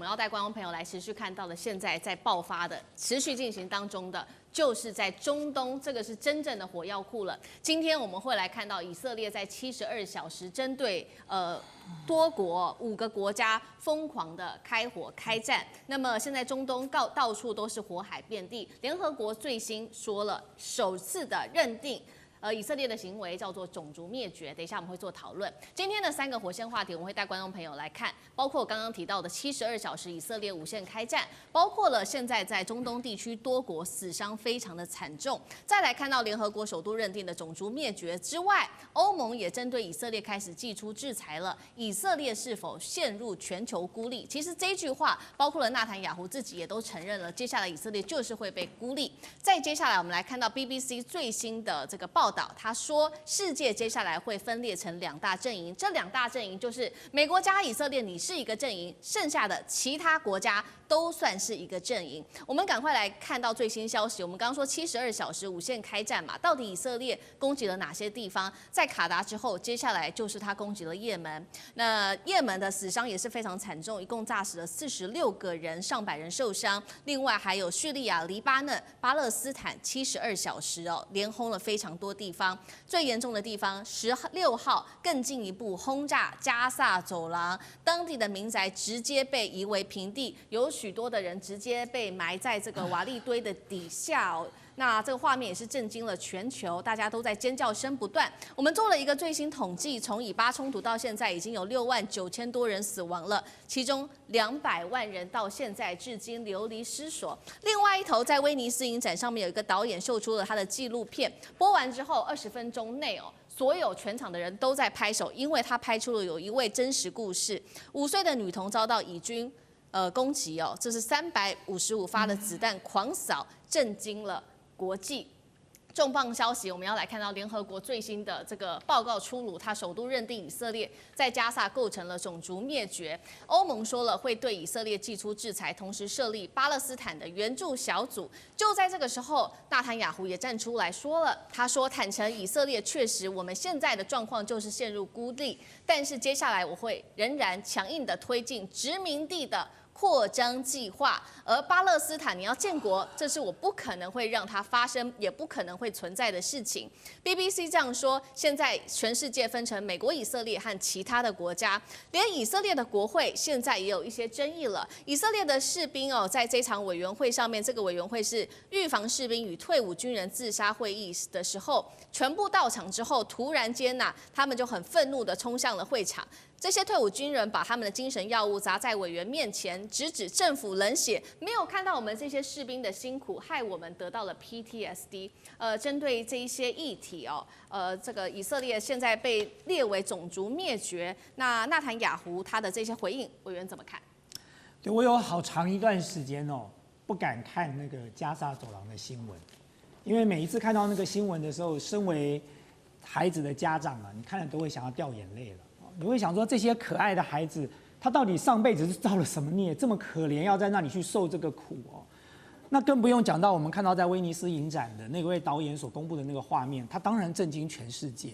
们要带观众朋友来持续看到的，现在在爆发的、持续进行当中的，就是在中东，这个是真正的火药库了。今天我们会来看到以色列在72小时针对多国5个国家疯狂的开火开战。那么现在中东到处都是火海遍地，联合国最新说了，首次的认定。以色列的行为叫做种族灭绝，等一下我们会做讨论。今天的3个火线话题，我们会带观众朋友来看，包括我刚刚提到的72小时以色列无限开战，包括了现在在中东地区多国死伤非常的惨重。再来看到联合国首都认定的种族灭绝之外，欧盟也针对以色列开始祭出制裁了。以色列是否陷入全球孤立？其实这句话，包括了纳坦雅胡自己也都承认了，接下来以色列就是会被孤立。再接下来我们来看到 BBC 最新的这个报道。他说，世界接下来会分裂成2大阵营，这2大阵营就是美国加以色列，你是一个阵营，剩下的其他国家都算是一个阵营。我们赶快来看到最新消息。我们刚刚说72小时无限开战嘛，到底以色列攻击了哪些地方？在卡达之后，接下来就是他攻击了也门。那也门的死伤也是非常惨重，一共炸死了46个人，上百人受伤。另外还有叙利亚、黎巴嫩、巴勒斯坦72小时连轰了非常多地方。最严重的地方16号更进一步轰炸加萨走廊，当地的民宅直接被夷为平地，有许多的人直接被埋在这个瓦砾堆的底下那这个画面也是震惊了全球，大家都在尖叫声不断。我们做了一个最新统计，从以巴冲突到现在已经有6万9千多人死亡了，其中200万人到现在至今流离失所。另外一头，在威尼斯影展上面有一个导演秀出了他的纪录片，播完之后20分钟内所有全场的人都在拍手，因为他拍出了有一位真实故事，5岁的女童遭到以军攻击这是355发的子弹狂扫，震惊了国际。重磅消息，我们要来看到联合国最新的这个报告出炉，它首度认定以色列在加萨构成了种族灭绝。欧盟说了会对以色列祭出制裁，同时设立巴勒斯坦的援助小组。就在这个时候，纳坦雅胡也站出来说了，他说坦诚以色列确实我们现在的状况就是陷入孤立，但是接下来我会仍然强硬的推进殖民地的扩张计划，而巴勒斯坦你要建国，这是我不可能会让它发生，也不可能会存在的事情。BBC 这样说，现在全世界分成美国、以色列和其他的国家，连以色列的国会现在也有一些争议了。以色列的士兵在这场委员会上面，这个委员会是预防士兵与退伍军人自杀会议的时候，全部到场之后，突然间他们就很愤怒的冲向了会场。这些退伍军人把他们的精神药物砸在委员面前，直指政府冷血，没有看到我们这些士兵的辛苦，害我们得到了 PTSD。针对这一些议题这个以色列现在被列为种族灭绝，那纳坦雅胡他的这些回应，委员怎么看？对，我有好长一段时间不敢看那个加萨走廊的新闻，因为每一次看到那个新闻的时候，身为孩子的家长你看了都会想要掉眼泪了。你会想说，这些可爱的孩子，他到底上辈子是造了什么孽，这么可怜，要在那里去受这个苦那更不用讲到我们看到在威尼斯影展的那位导演所公布的那个画面，他当然震惊全世界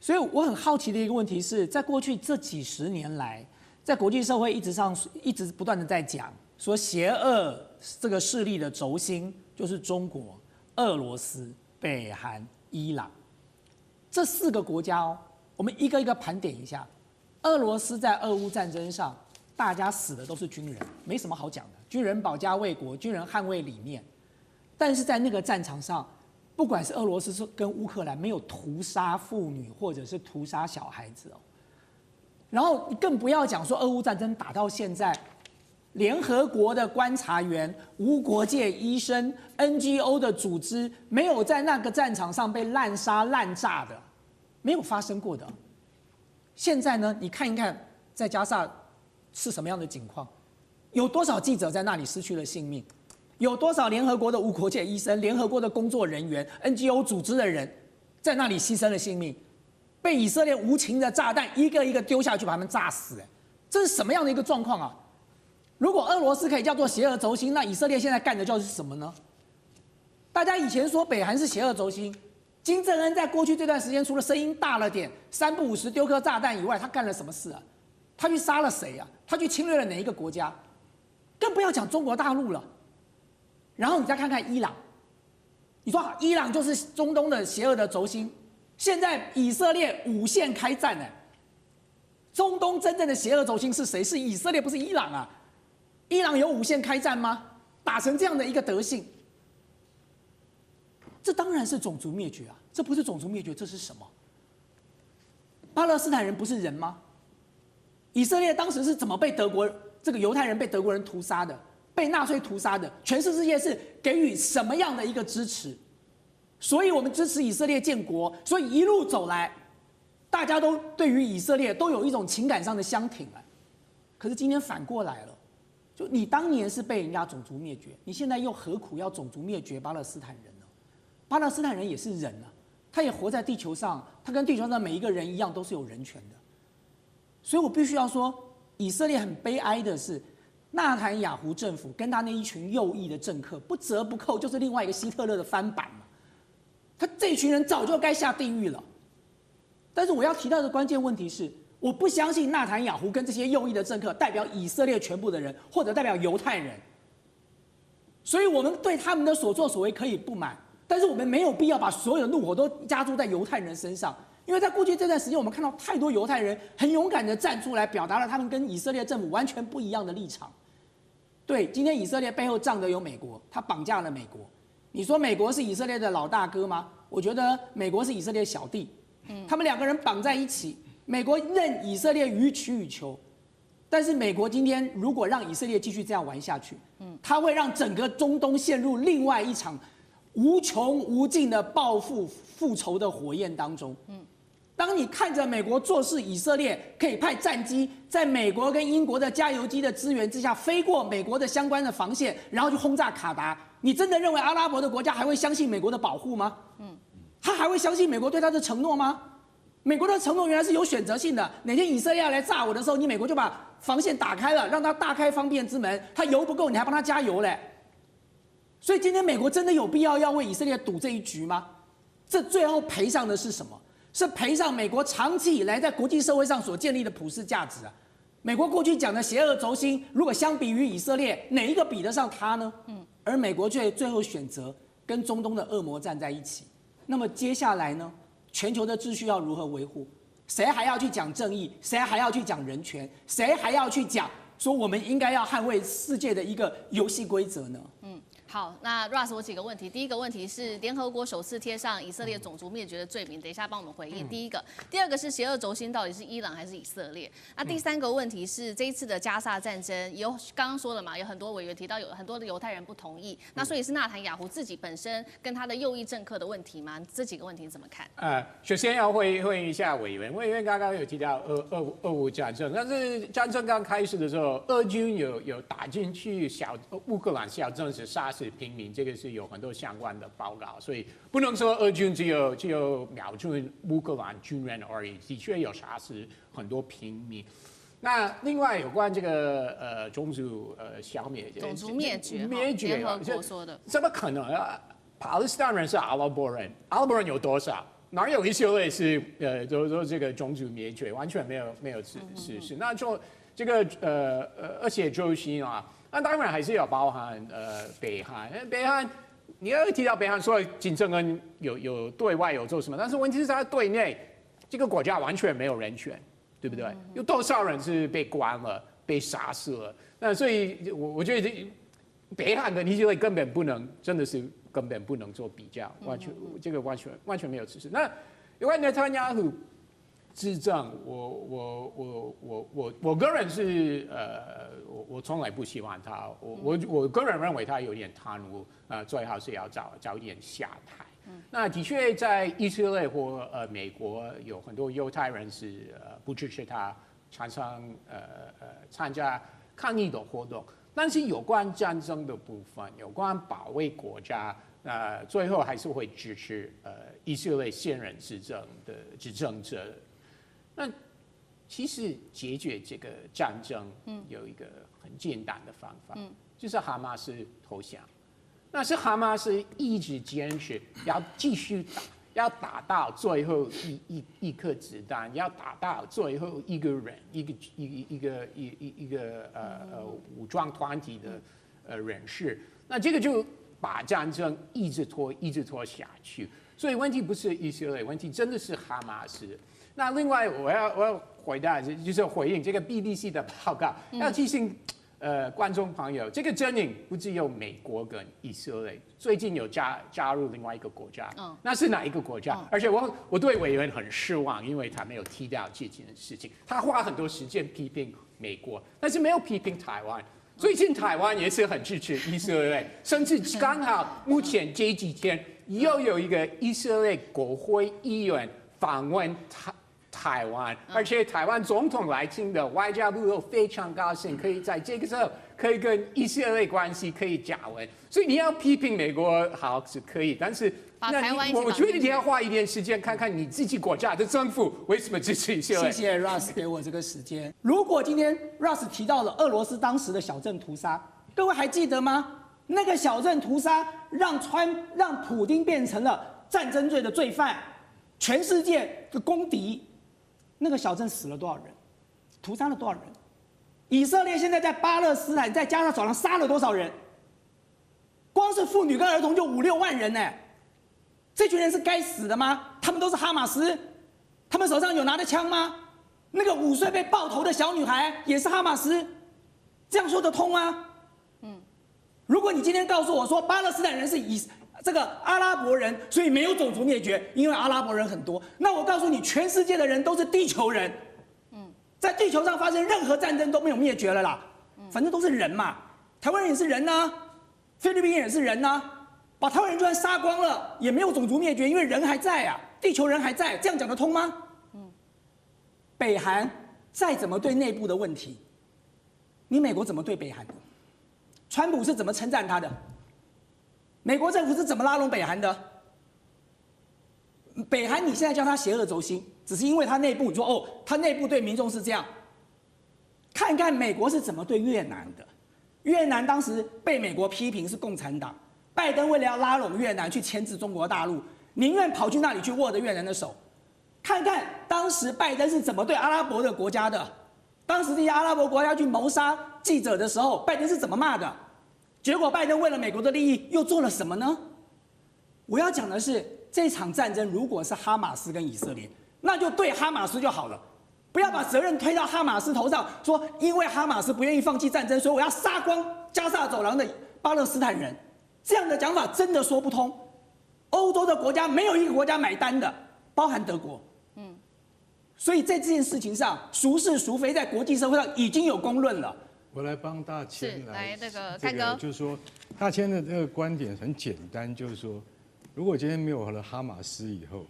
所以我很好奇的一个问题是，在过去这几十年来，在国际社会一直不断的在讲说，邪恶这个势力的轴心就是中国、俄罗斯、北韩、伊朗这4个国家我们一个一个盘点一下。俄罗斯在俄乌战争上，大家死的都是军人，没什么好讲的，军人保家卫国，军人捍卫理念。但是在那个战场上，不管是俄罗斯跟乌克兰，没有屠杀妇女或者是屠杀小孩子然后更不要讲说俄乌战争打到现在，联合国的观察员、无国界医生、NGO 的组织，没有在那个战场上被滥杀滥炸的。没有发生过的。现在呢，你看一看在加萨是什么样的情况？有多少记者在那里失去了性命？有多少联合国的无国界医生、联合国的工作人员、NGO 组织的人在那里牺牲了性命，被以色列无情的炸弹一个一个丢下去，把他们炸死？这是什么样的一个状况啊？如果俄罗斯可以叫做邪恶轴心，那以色列现在干的就是什么呢？大家以前说北韩是邪恶轴心，金正恩在过去这段时间，除了声音大了点、3不5时丢颗炸弹以外，他干了什么事啊？他去杀了谁啊？他去侵略了哪一个国家？更不要讲中国大陆了。然后你再看看伊朗，你说伊朗就是中东的邪恶的轴心，现在以色列无限开战呢。中东真正的邪恶轴心是谁？是以色列，不是伊朗啊！伊朗有无限开战吗？打成这样的一个德性，这当然是种族灭绝啊！这不是种族灭绝，这是什么？巴勒斯坦人不是人吗？以色列当时是怎么被这个犹太人被德国人屠杀的？被纳粹屠杀的？全世界是给予什么样的一个支持？所以我们支持以色列建国，所以一路走来，大家都对于以色列都有一种情感上的相挺啊。可是今天反过来了，就你当年是被人家种族灭绝，你现在又何苦要种族灭绝巴勒斯坦人呢？巴勒斯坦人也是人啊，他也活在地球上，他跟地球上每一个人一样，都是有人权的。所以我必须要说，以色列很悲哀的是，纳坦雅胡政府跟他那一群右翼的政客不折不扣，就是另外一个希特勒的翻版嘛。他这群人早就该下地狱了。但是我要提到的关键问题是，我不相信纳坦雅胡跟这些右翼的政客代表以色列全部的人，或者代表犹太人。所以我们对他们的所作所为可以不满，但是我们没有必要把所有的怒火都加注在犹太人身上。因为在过去这段时间，我们看到太多犹太人很勇敢的站出来，表达了他们跟以色列政府完全不一样的立场。对，今天以色列背后站的有美国，他绑架了美国。你说美国是以色列的老大哥吗？我觉得美国是以色列的小弟。他们两个人绑在一起，美国任以色列予取予求。但是美国今天如果让以色列继续这样玩下去，它会让整个中东陷入另外一场无穷无尽的报复复仇的火焰当中。当你看着美国做事，以色列可以派战机在美国跟英国的加油机的支援之下飞过美国的相关的防线，然后去轰炸卡达，你真的认为阿拉伯的国家还会相信美国的保护吗？他还会相信美国对他的承诺吗？美国的承诺原来是有选择性的，哪天以色列要来炸我的时候，你美国就把防线打开了，让他大开方便之门，他油不够你还帮他加油嘞。所以今天美国真的有必要要为以色列赌这一局吗？这最后赔上的是什么？是赔上美国长期以来在国际社会上所建立的普世价值啊！美国过去讲的邪恶轴心，如果相比于以色列，哪一个比得上它呢？而美国却最后选择跟中东的恶魔站在一起。那么接下来呢？全球的秩序要如何维护？谁还要去讲正义？谁还要去讲人权？谁还要去讲说我们应该要捍卫世界的一个游戏规则呢？好，那 Russ 我几个问题，第一个问题是联合国首次贴上以色列种族灭绝的罪名，等一下帮我们回应。第一个，第二个是邪恶轴心到底是伊朗还是以色列？那第三个问题是这一次的加萨战争，刚刚说了嘛，有很多委员提到有很多的犹太人不同意，那所以是纳坦雅胡自己本身跟他的右翼政客的问题吗？这几个问题你怎么看？首先要回应一下委员刚刚有提到俄乌战争，但是战争刚开始的时候，俄军有打进去乌克兰小镇是杀死平民，这个是有很多相关的报告，所以不能说俄军只有瞄准乌克兰军人而已，的确有杀死很多平民。那另外有关这个种族种族灭绝，联合国说的，怎么可能啊？巴勒斯坦人是阿拉伯人，阿拉伯人有多少？哪有一些类是都这个种族灭绝，完全没有事实。那就这个而且轴心啊。那当然还是有包含北韩，北韩你要提到北韩，说金正恩有对外有做什么，但是问题是他对内这个国家完全没有人权，对不对？有多少人是被关了、被杀死了？那所以我觉得北韩跟以色列根本不能，真的是根本不能做比较，完全没有事实。那有关内塔尼亚胡执政，我个人是我从来不喜欢他，我个人认为他有点贪污，最好是要早一点下台。那的确在以色列或美国有很多犹太人是不支持他，常常参加抗议的活动。但是有关战争的部分，有关保卫国家，最后还是会支持以色列现任执政者。那其实解决这个战争有一个很简单的方法，就是哈马斯投降。那是哈马斯一直坚持要继续打，要打到最后一颗子弹，要打到最后一个人，一个武装团体的人士，那这个就把战争一直拖下去。所以问题不是以色列，问题真的是哈马斯。那另外我要回答，就是回应这个 BBC 的报告，要提醒观众朋友，这个阵营不只有美国跟以色列，最近有加入另外一个国家，那是哪一个国家？而且我对委员很失望，因为他没有提到这件事情，他花很多时间批评美国，但是没有批评台湾。最近台湾也是很支持以色列，甚至刚好目前这几天又有一个以色列国会议员访问台湾，而且台湾总统来听的外交部都非常高兴，可以在这个时候可以跟以色列关系可以加温。所以你要批评美国好是可以，但是我觉得你要花一点时间看看你自己国家的政府为什么支持以色列。谢谢 Russ 给我这个时间。如果今天 Russ 提到了俄罗斯当时的小镇屠杀，各位还记得吗？那个小镇屠杀让普丁变成了战争罪的罪犯，全世界的公敌。那个小镇死了多少人？屠杀了多少人？以色列现在在巴勒斯坦在加沙走廊杀了多少人？光是妇女跟儿童就5、6万人呢。这群人是该死的吗？他们都是哈马斯，他们手上有拿着枪吗？那个5岁被爆头的小女孩也是哈马斯，这样说得通吗？如果你今天告诉我说巴勒斯坦人是这个阿拉伯人，所以没有种族灭绝，因为阿拉伯人很多。那我告诉你，全世界的人都是地球人，在地球上发生任何战争都没有灭绝了啦，反正都是人嘛。台湾人也是人呐，菲律宾也是人呐，把台湾人就算杀光了，也没有种族灭绝，因为人还在啊，地球人还在，这样讲得通吗？北韩再怎么对内部的问题，你美国怎么对北韩的？川普是怎么称赞他的？美国政府是怎么拉拢北韩的？北韩你现在叫他邪恶轴心，只是因为他内部，你说哦，他内部对民众是这样。看看美国是怎么对越南的。越南当时被美国批评是共产党，拜登为了要拉拢越南去牵制中国大陆，宁愿跑去那里去握着越南的手。看看当时拜登是怎么对阿拉伯的国家的。当时这些阿拉伯国家去谋杀记者的时候，拜登是怎么骂的？结果拜登为了美国的利益又做了什么呢？我要讲的是，这场战争如果是哈马斯跟以色列，那就对哈马斯就好了，不要把责任推到哈马斯头上，说因为哈马斯不愿意放弃战争，所以我要杀光加沙走廊的巴勒斯坦人。这样的讲法真的说不通。欧洲的国家没有一个国家买单的，包含德国。所以在这件事情上，孰是孰非，在国际社会上已经有公论了。我来帮大千来那个干哥，就是说大千的这个观点很简单，就是说，如果今天没有了哈马斯以后，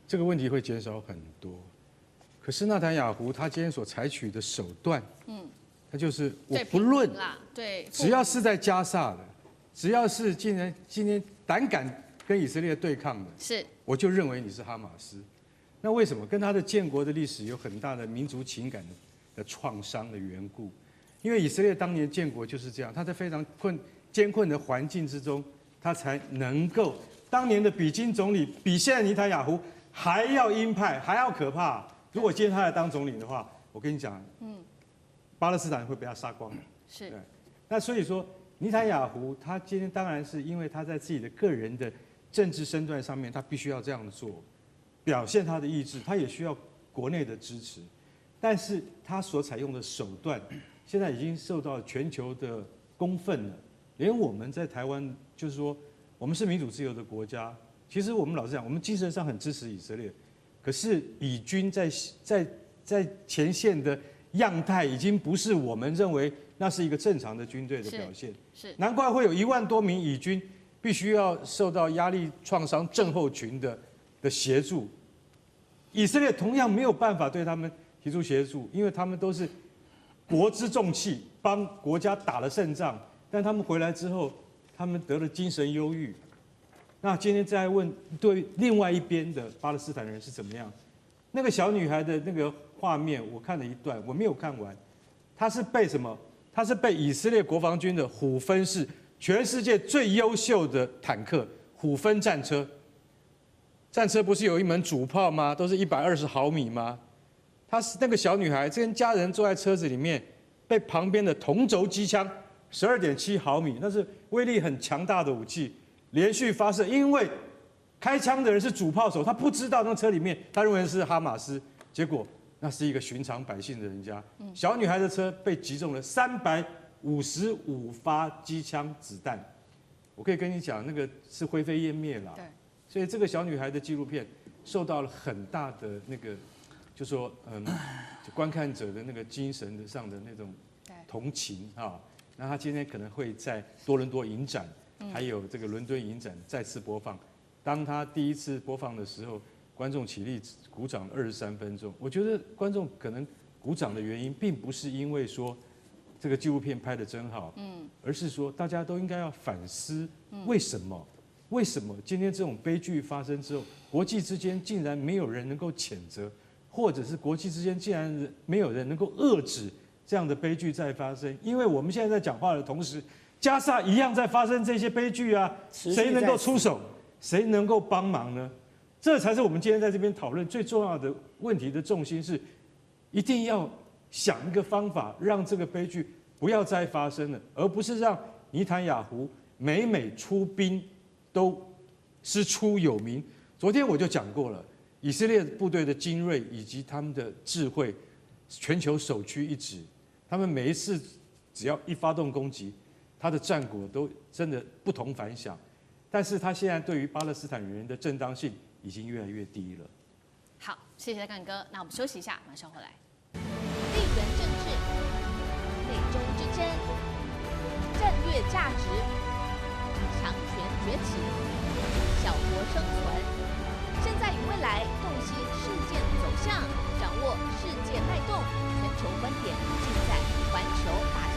这个问题会减少很多。可是纳坦雅胡他今天所采取的手段，他就是我不论，对，只要是在加沙的，只要是今天胆敢跟以色列对抗的，是，我就认为你是哈马斯。那为什么？跟他的建国的历史有很大的民族情感的创伤的缘故。因为以色列当年建国就是这样，他在非常艰困的环境之中，他才能够。当年的比金总理比现在尼坦雅胡还要鹰派，还要可怕。如果今天他来当总理的话，我跟你讲，巴勒斯坦会被他杀光的。是。对。那所以说，尼坦雅胡他今天当然是因为他在自己的个人的政治身段上面，他必须要这样做，表现他的意志，他也需要国内的支持。但是他所采用的手段，现在已经受到全球的公愤了。连我们在台湾，就是说，我们是民主自由的国家，其实我们老实讲，我们精神上很支持以色列，可是以军在前线的样态，已经不是我们认为那是一个正常的军队的表现。是，难怪会有1万多名以军必须要受到压力创伤症候群的协助。以色列同样没有办法对他们提出协助，因为他们都是国之重器，帮国家打了胜仗，但他们回来之后，他们得了精神忧郁。那今天再问，对另外一边的巴勒斯坦人是怎么样？那个小女孩的那个画面，我看了一段，我没有看完。她是被什么？她是被以色列国防军的虎分式全世界最优秀的坦克虎分战车战车不是有一门主炮吗？都是120毫米吗？她是那个小女孩，跟家人坐在车子里面，被旁边的同轴机枪12.7毫米，那是威力很强大的武器，连续发射。因为开枪的人是主炮手，他不知道那车里面，他认为是哈马斯，结果那是一个寻常百姓的人家。小女孩的车被击中了355发机枪子弹。我可以跟你讲，那个是灰飞烟灭了。对。所以这个小女孩的纪录片受到了很大的那个，就说就观看者的那个精神上的那种同情啊。那她今天可能会在多伦多影展，还有这个伦敦影展再次播放。当她第一次播放的时候，观众起立鼓掌23分钟。我觉得观众可能鼓掌的原因，并不是因为说这个纪录片拍得真好，而是说大家都应该要反思为什么。为什么今天这种悲剧发生之后，国际之间竟然没有人能够谴责，或者是国际之间竟然没有人能够遏制这样的悲剧再发生？因为我们现在在讲话的同时，加沙一样在发生这些悲剧啊，谁能够出手，谁能够帮忙呢？这才是我们今天在这边讨论最重要的问题的重心，是一定要想一个方法，让这个悲剧不要再发生了，而不是让尼坦雅胡每出兵都师出有名。昨天我就讲过了，以色列部队的精锐以及他们的智慧，全球首屈一指。他们每一次只要一发动攻击，他的战果都真的不同凡响。但是他现在对于巴勒斯坦人的正当性已经越来越低了。好，谢谢干哥。那我们休息一下，马上回来。地缘政治、美中之争、战略价值、强权崛起、小国生存，现在与未来洞悉事件走向，掌握世界脉动，全球观点尽在环球大